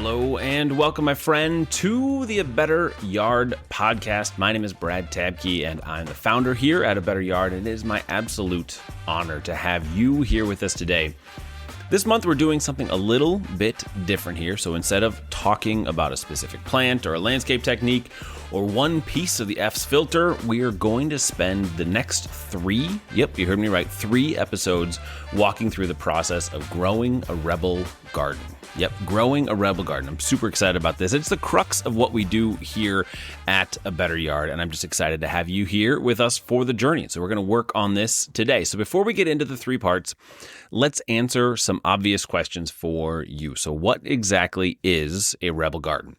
Hello and welcome, my friend, to the A Better Yard podcast. My name is Brad Tabke and I'm the founder here at A Better Yard, and it is my absolute honor to have you here with us today. This month we're doing something a little bit different here. So instead of talking about a specific plant or a landscape technique or one piece of the F's filter, we are going to spend the next three episodes walking through the process of growing a rebel garden. Growing a rebel garden. I'm super excited about this. It's the crux of what we do here at A Better Yard, and I'm just excited to have you here with us for the journey. So we're going to work on this today. So before we get into the three parts, let's answer some obvious questions for you. So what exactly is a rebel garden?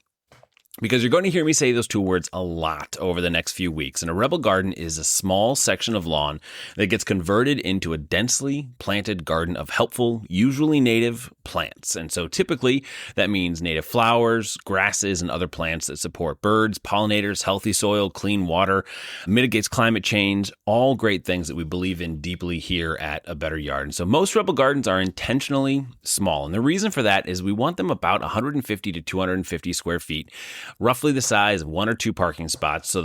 Because you're going to hear me say those two words a lot over the next few weeks. And a rebel garden is a small section of lawn that gets converted into a densely planted garden of helpful, usually native plants. And so typically that means native flowers, grasses, and other plants that support birds, pollinators, healthy soil, clean water, mitigates climate change, all great things that we believe in deeply here at A Better Yard. And so most rebel gardens are intentionally small. And the reason for that is we want them about 150 to 250 square feet, roughly the size of one or two parking spots.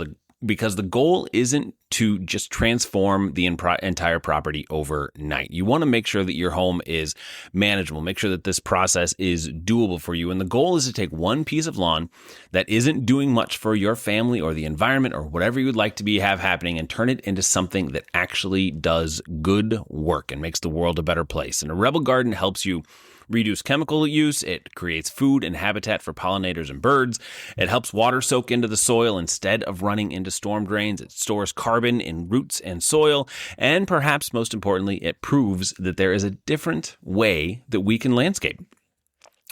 Because the goal isn't to just transform the entire property overnight. You want to make sure that your home is manageable, make sure that this process is doable for you. And the goal is to take one piece of lawn that isn't doing much for your family or the environment or whatever you would like to have happening and turn it into something that actually does good work and makes the world a better place. And a rebel garden helps you reduce chemical use. It creates food and habitat for pollinators and birds. It helps water soak into the soil instead of running into storm drains. It stores carbon in roots and soil. And perhaps most importantly, it proves that there is a different way that we can landscape.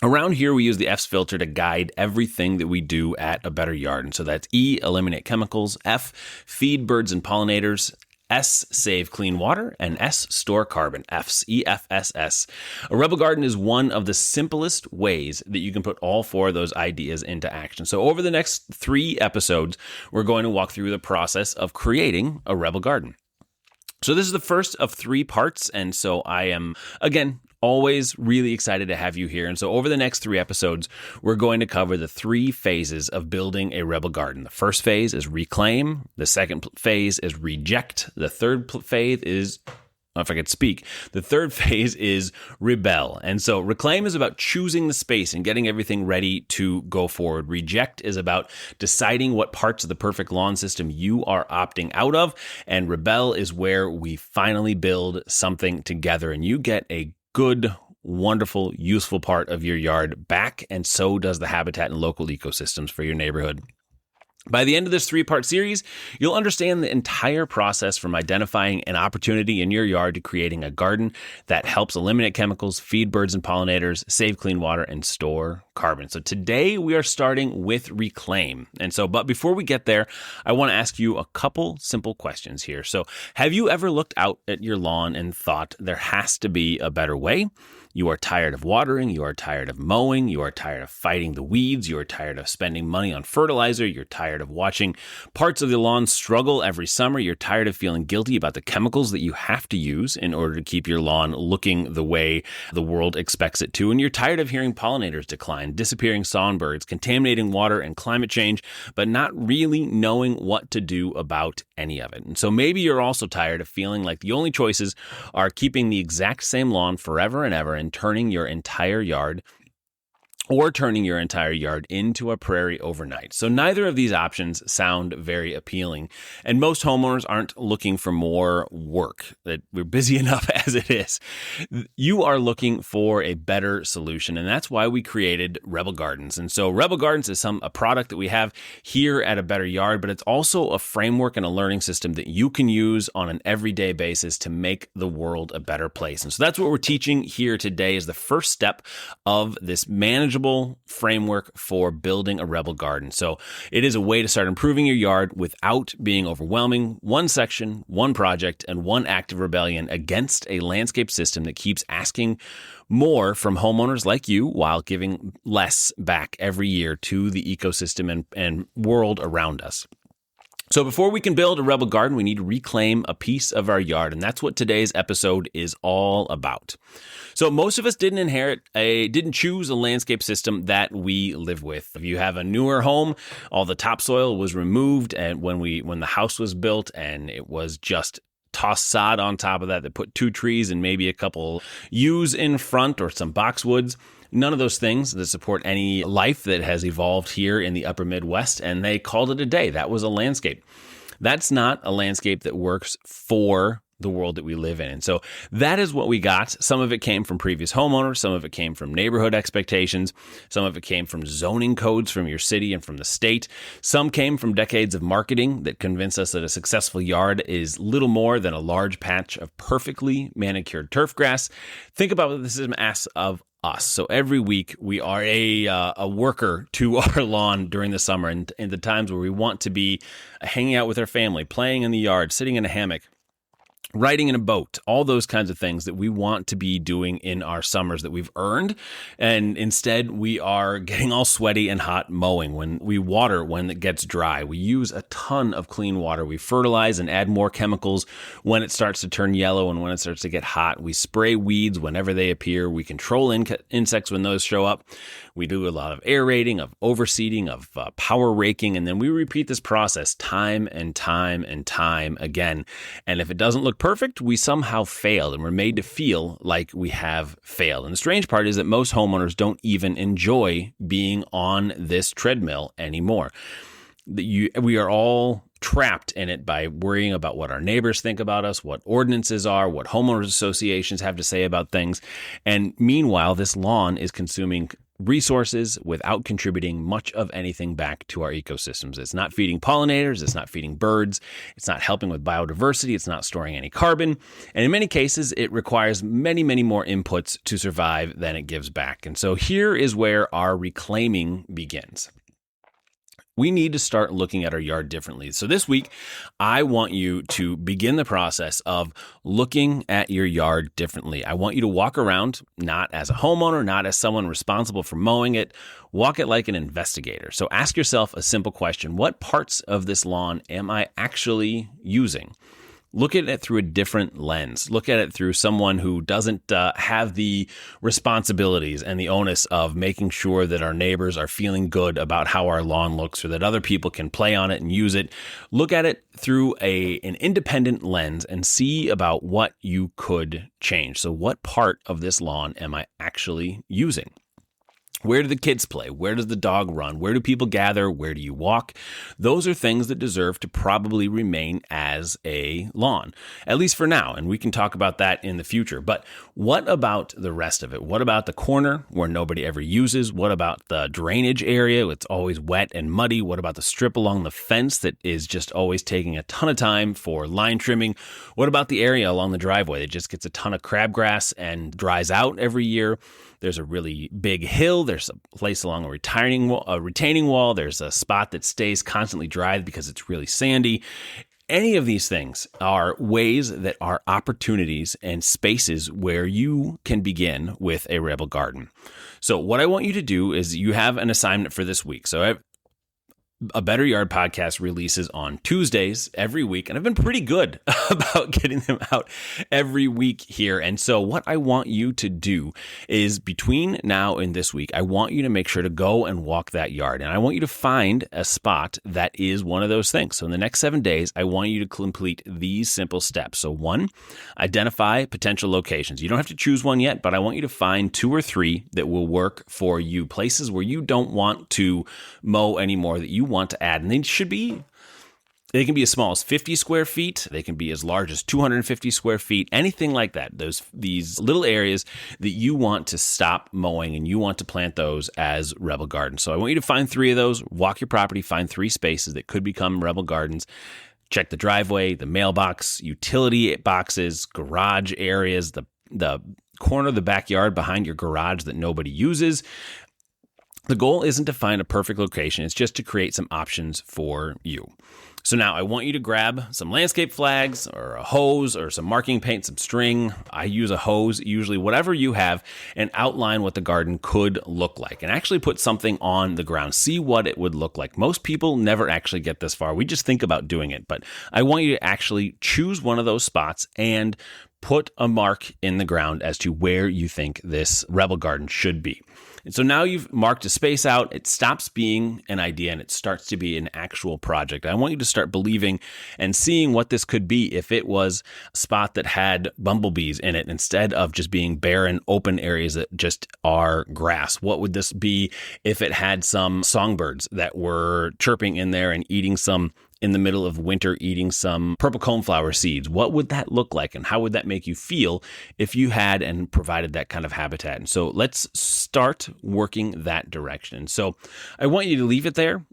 Around here, we use the F's filter to guide everything that we do at A Better Yard. And so that's E, eliminate chemicals; F, feed birds and pollinators; S, save clean water; and S, store carbon. F's, EFSS. A rebel garden is one of the simplest ways that you can put all four of those ideas into action. So over the next three episodes, we're going to walk through the process of creating a rebel garden. So this is the first of three parts, and so I am, again, always really excited to have you here. And so over the next three episodes, we're going to cover the three phases of building a rebel garden. The first phase is reclaim. The second phase is reject. The third phase is, the third phase is rebel. And so reclaim is about choosing the space and getting everything ready to go forward. Reject is about deciding what parts of the perfect lawn system you are opting out of. And rebel is where we finally build something together and you get a good, wonderful, useful part of your yard back, and so does the habitat and local ecosystems for your neighborhood. By the end of this three-part series, you'll understand the entire process from identifying an opportunity in your yard to creating a garden that helps eliminate chemicals, feed birds and pollinators, save clean water, and store carbon. So today we are starting with reclaim. But before we get there, I want to ask you a couple simple questions here. So have you ever looked out at your lawn and thought there has to be a better way? You are tired of watering, you are tired of mowing, you are tired of fighting the weeds, you are tired of spending money on fertilizer, you're tired of watching parts of the lawn struggle every summer, you're tired of feeling guilty about the chemicals that you have to use in order to keep your lawn looking the way the world expects it to, and you're tired of hearing pollinators decline, disappearing songbirds, contaminating water and climate change, but not really knowing what to do about any of it. And so maybe you're also tired of feeling like the only choices are keeping the exact same lawn forever and ever and turning your entire yard into a prairie overnight. So neither of these options sound very appealing. And most homeowners aren't looking for more work, that we're busy enough as it is. You are looking for a better solution. And that's why we created Rebel Gardens. And so Rebel Gardens is a product that we have here at A Better Yard, but it's also a framework and a learning system that you can use on an everyday basis to make the world a better place. And so that's what we're teaching here today is the first step of this manageable framework for building a rebel garden. So it is a way to start improving your yard without being overwhelming. One section, one project, and one act of rebellion against a landscape system that keeps asking more from homeowners like you while giving less back every year to the ecosystem and world around us. So before we can build a rebel garden, we need to reclaim a piece of our yard, and that's what today's episode is all about. So most of us didn't choose a landscape system that we live with. If you have a newer home, all the topsoil was removed, and when the house was built, and it was just tossed sod on top of that. They put 2 trees and maybe a couple yews in front or some boxwoods. None of those things that support any life that has evolved here in the upper Midwest, and they called it a day. That was a landscape. That's not a landscape that works for the world that we live in. And so that is what we got. Some of it came from previous homeowners. Some of it came from neighborhood expectations. Some of it came from zoning codes from your city and from the state. Some came from decades of marketing that convinced us that a successful yard is little more than a large patch of perfectly manicured turf grass. Think about what this is an ass of us. So every week we are a worker to our lawn during the summer and in the times where we want to be hanging out with our family, playing in the yard, sitting in a hammock, riding in a boat, all those kinds of things that we want to be doing in our summers that we've earned. And instead, we are getting all sweaty and hot mowing when we water when it gets dry. We use a ton of clean water. We fertilize and add more chemicals when it starts to turn yellow and when it starts to get hot. We spray weeds whenever they appear. We control insects when those show up. We do a lot of aerating, of overseeding, of power raking, and then we repeat this process time and time and time again. And if it doesn't look perfect, we somehow failed, and we're made to feel like we have failed. And the strange part is that most homeowners don't even enjoy being on this treadmill anymore. We are all trapped in it by worrying about what our neighbors think about us, what ordinances are, what homeowners associations have to say about things. And meanwhile, this lawn is consuming resources without contributing much of anything back to our ecosystems. It's not feeding pollinators, it's not feeding birds, it's not helping with biodiversity, it's not storing any carbon, and in many cases, it requires many, many more inputs to survive than it gives back. And so here is where our reclaiming begins. We need to start looking at our yard differently. So this week, I want you to begin the process of looking at your yard differently. I want you to walk around, not as a homeowner, not as someone responsible for mowing it. Walk it like an investigator. So ask yourself a simple question. What parts of this lawn am I actually using? Look at it through a different lens. Look at it through someone who doesn't have the responsibilities and the onus of making sure that our neighbors are feeling good about how our lawn looks or that other people can play on it and use it. Look at it through an independent lens and see about what you could change. So what part of this lawn am I actually using? Where do the kids play? Where does the dog run? Where do people gather? Where do you walk? Those are things that deserve to probably remain as a lawn, at least for now. And we can talk about that in the future. But what about the rest of it? What about the corner where nobody ever uses? What about the drainage area? It's always wet and muddy. What about the strip along the fence that is just always taking a ton of time for line trimming? What about the area along the driveway that just gets a ton of crabgrass and dries out every year? There's a really big hill. There's a place along a retaining wall. There's a spot that stays constantly dry because it's really sandy. Any of these things are ways that are opportunities and spaces where you can begin with a rebel garden. So what I want you to do is you have an assignment for this week. So A Better Yard podcast releases on Tuesdays every week, and I've been pretty good about getting them out every week here. And so what I want you to do is between now and this week, I want you to make sure to go and walk that yard. And I want you to find a spot that is one of those things. So in the next 7 days, I want you to complete these simple steps. So 1, identify potential locations. You don't have to choose one yet, but I want you to find 2 or 3 that will work for you, places where you don't want to mow anymore, that you want to add. And they can be as small as 50 square feet. They can be as large as 250 square feet, anything like that. These little areas that you want to stop mowing and you want to plant those as rebel gardens. So I want you to find 3 of those, walk your property, find 3 spaces that could become rebel gardens. Check the driveway, the mailbox, utility boxes, garage areas, the corner of the backyard behind your garage that nobody uses. The goal isn't to find a perfect location. It's just to create some options for you. So now I want you to grab some landscape flags or a hose or some marking paint, some string. I use a hose, usually whatever you have, and outline what the garden could look like and actually put something on the ground. See what it would look like. Most people never actually get this far. We just think about doing it, but I want you to actually choose one of those spots and put a mark in the ground as to where you think this rebel garden should be. And so now you've marked a space out, it stops being an idea and it starts to be an actual project. I want you to start believing and seeing what this could be if it was a spot that had bumblebees in it instead of just being barren, open areas that just are grass. What would this be if it had some songbirds that were chirping in there and eating some in the middle of winter, eating some purple coneflower seeds? What would that look like? And how would that make you feel if you had and provided that kind of habitat? And so let's start working that direction. So I want you to leave it there.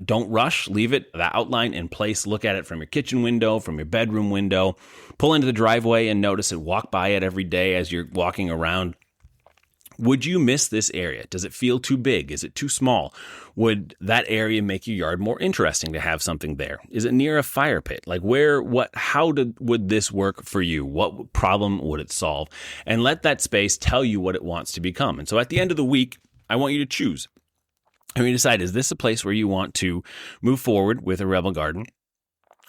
Don't rush. Leave it, the outline in place. Look at it from your kitchen window, from your bedroom window. Pull into the driveway and notice it. Walk by it every day as you're walking around. Would you miss this area? Does it feel too big? Is it too small? Would that area make your yard more interesting to have something there? Is it near a fire pit? Like would this work for you? What problem would it solve? And let that space tell you what it wants to become. And so at the end of the week, I want you to choose. And we decide, is this a place where you want to move forward with a rebel garden?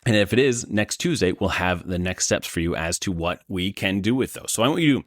And if it is, next Tuesday, we'll have the next steps for you as to what we can do with those. So I want you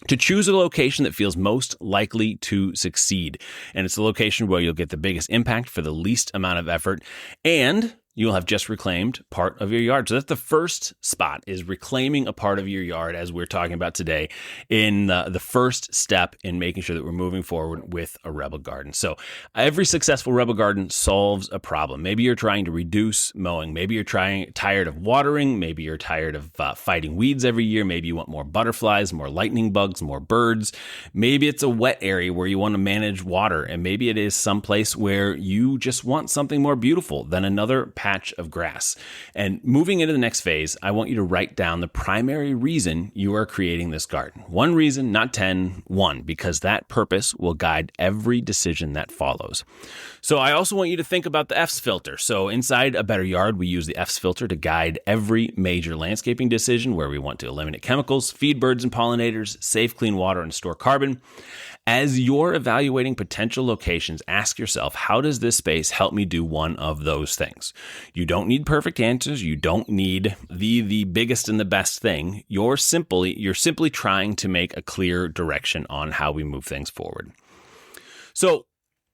to choose a location that feels most likely to succeed. And it's the location where you'll get the biggest impact for the least amount of effort, and you'll have just reclaimed part of your yard. So that's the first spot, is reclaiming a part of your yard, as we're talking about today, in the first step in making sure that we're moving forward with a rebel garden. So every successful rebel garden solves a problem. Maybe you're trying to reduce mowing. Maybe you're tired of watering. Maybe you're tired of fighting weeds every year. Maybe you want more butterflies, more lightning bugs, more birds. Maybe it's a wet area where you want to manage water. And maybe it is someplace where you just want something more beautiful than another patch of grass. And moving into the next phase, I want you to write down the primary reason you are creating this garden. One reason, not 10, one, because that purpose will guide every decision that follows. So I also want you to think about the EFS filter. So inside A Better Yard, we use the EFS filter to guide every major landscaping decision where we want to eliminate chemicals, feed birds and pollinators, save clean water, and store carbon. As you're evaluating potential locations, ask yourself, how does this space help me do one of those things? You don't need perfect answers. You don't need the biggest and the best thing. You're simply trying to make a clear direction on how we move things forward. So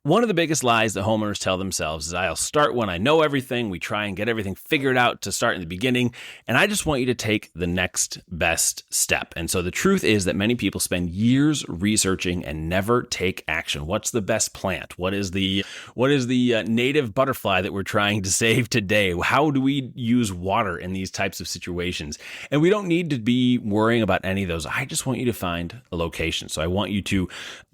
one of the biggest lies that homeowners tell themselves is, I'll start when I know everything. We try and get everything figured out to start in the beginning. And I just want you to take the next best step. And so the truth is that many people spend years researching and never take action. What's the best plant? What is the native butterfly that we're trying to save today? How do we use water in these types of situations? And we don't need to be worrying about any of those. I just want you to find a location. So I want you to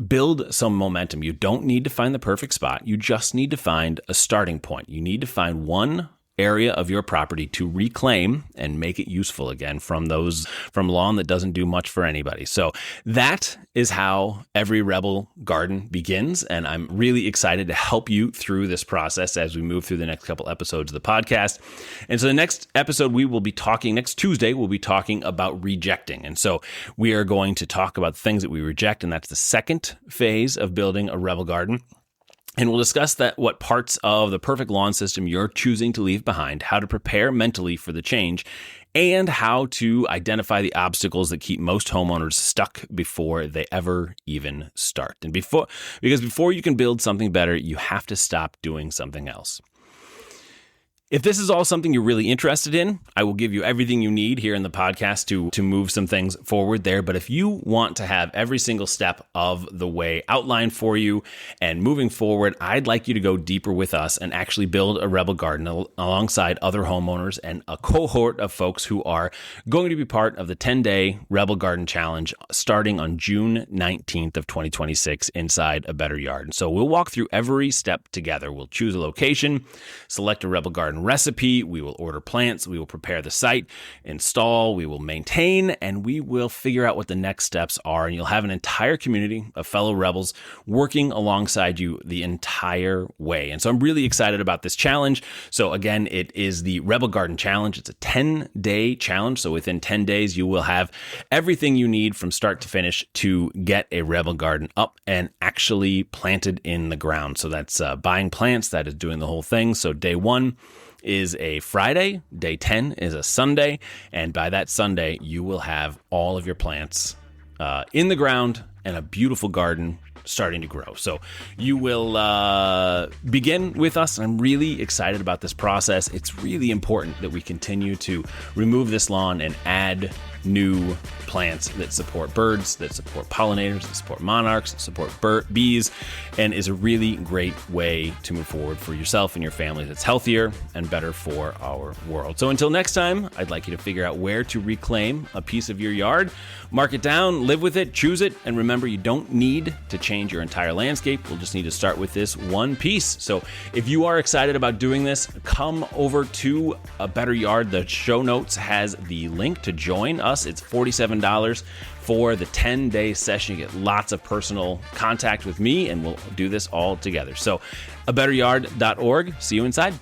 build some momentum. You don't need to find the perfect spot. You just need to find a starting point. You need to find one area of your property to reclaim and make it useful again from lawn that doesn't do much for anybody. So that is how every rebel garden begins. And I'm really excited to help you through this process as we move through the next couple episodes of the podcast. And so the next episode next Tuesday, we'll be talking about rejecting. And so we are going to talk about things that we reject. And that's the second phase of building a rebel garden. And we'll discuss what parts of the perfect lawn system you're choosing to leave behind, how to prepare mentally for the change, and how to identify the obstacles that keep most homeowners stuck before they ever even start. And because before you can build something better, you have to stop doing something else. If this is all something you're really interested in, I will give you everything you need here in the podcast to move some things forward there. But if you want to have every single step of the way outlined for you and moving forward, I'd like you to go deeper with us and actually build a rebel garden alongside other homeowners and a cohort of folks who are going to be part of the 10-day Rebel Garden Challenge starting on June 19th of 2026 inside A Better Yard. And so we'll walk through every step together. We'll choose a location, select a rebel garden garden recipe, we will order plants, we will prepare the site, install, we will maintain, and we will figure out what the next steps are. And you'll have an entire community of fellow rebels working alongside you the entire way. And so I'm really excited about this challenge. So again, it is the Rebel Garden Challenge. It's a 10-day challenge. So within 10 days, you will have everything you need from start to finish to get a Rebel Garden up and actually planted in the ground. So that's buying plants, that is doing the whole thing. So day 1 is a Friday, day 10 is a Sunday, and by that Sunday, you will have all of your plants in the ground and a beautiful garden starting to grow. So you will begin with us. I'm really excited about this process. It's really important that we continue to remove this lawn and add new plants that support birds, that support pollinators, that support monarchs, that support bees, and is a really great way to move forward for yourself and your family that's healthier and better for our world. So until next time, I'd like you to figure out where to reclaim a piece of your yard, mark it down, live with it, choose it, and remember, you don't need to change your entire landscape. We'll just need to start with this one piece. So if you are excited about doing this, come over to A Better Yard. The show notes has the link to join us. It's $47 for the 10-day session. You get lots of personal contact with me, and we'll do this all together. So abetteryard.org. See you inside.